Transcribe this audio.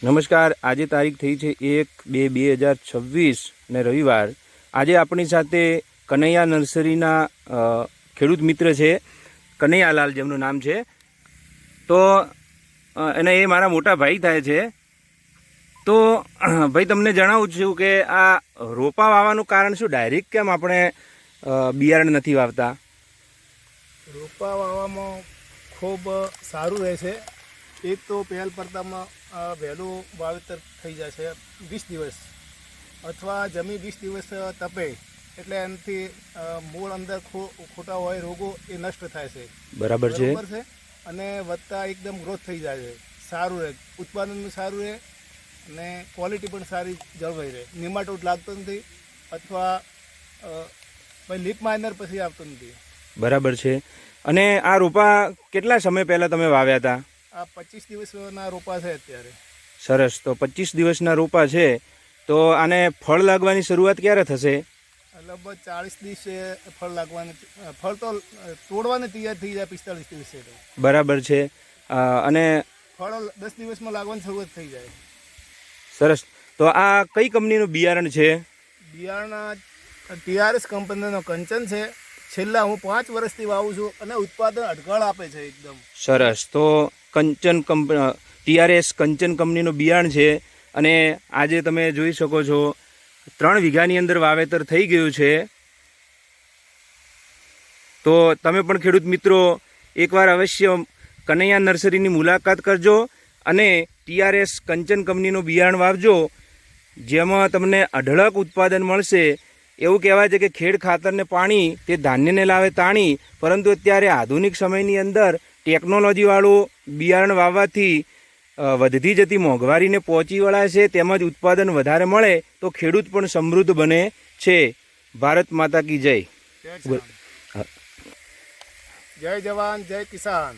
નમસ્કાર. આજે તારીખ થઈ છે 1/2/2026 ને રવિવાર. આજે આપણી સાથે કનૈયા નર્સરીના ખેડૂત મિત્ર છે, કનૈયાલાલ જેમનું નામ છે. તો અને એ મારા મોટા ભાઈ થાય છે. તો ભાઈ તમને જણાવું છું કે આ રોપા વાવવાનું કારણ શું? ડાયરેક્ટ કેમ આપણે બિયારણ નથી વાવતા? રોપા વાવવામાં ખૂબ સારું રહે છે. એક તો પહેલ પડતામાં વહેલું વાવેતર થઈ જાય છે 20 દિવસ, અથવા જમી 20 દિવસ તપે એટલે એનાથી મૂળ અંદર ખોટા હોય રોગો એ નષ્ટ થાય છે. બરાબર છે. અને વધતા એકદમ ગ્રોથ થઈ જાય છે. સારું રહે, ઉત્પાદન સારું રહે અને ક્વોલિટી પણ સારી જળવાઈ રહે. નિમાટોડ લાગતો નથી અથવા લીપ માઇનર પછી આવતો નથી. બરાબર છે. અને આ રોપા કેટલા સમય પહેલાં તમે વાવ્યા હતા? આ 25 દિવસના રોપા છે અત્યારે. સરસ. તો 25 દિવસના રોપા છે, તો આને ફળ લાગવાની શરૂઆત ક્યારે થશે? લગભગ 40 દિવસે ફળ લાગવાની. ફળ તો તોડવાની તૈયાર થઈ જાય 45 દિવસે. બરાબર છે. અને ફળ 10 દિવસમાં લાગવાની શરૂઆત થઈ જાય. સરસ. તો આ કઈ કંપનીનું બિયારણ છે? બિયારણ TRS કંપનીનો કંચન છે. છેલ્લા હું 5 વર્ષથી વાવું છું અને ઉત્પાદન અઢગળ આપે છે એકદમ. સરસ. તો કંચન TRS કંચન કંપનીનું બિયારણ છે. અને આજે તમે જોઈ શકો છો 3 વીઘાની અંદર વાવેતર થઈ ગયું છે. તો તમે પણ ખેડૂત મિત્રો એકવાર અવશ્ય કનૈયા નર્સરીની મુલાકાત કરજો અને TRS કંચન કંપનીનું બિયારણ વાવજો, જેમાં તમને અઢળક ઉત્પાદન મળશે. એવું કહેવાય છે કે ખેડ ખાતરને પાણી તે ધાન્યને લાવે તાણી, પરંતુ અત્યારે આધુનિક સમયની અંદર ટેકનોલોજીવાળું બિયારણ વાવવાથી વધતી જતી મોંઘવારીને પહોંચી વળાય છે, તેમજ ઉત્પાદન વધારે મળે તો ખેડૂત પણ સમૃદ્ધ બને છે. ભારત માતા કી જય. જય જવાન જય કિસાન.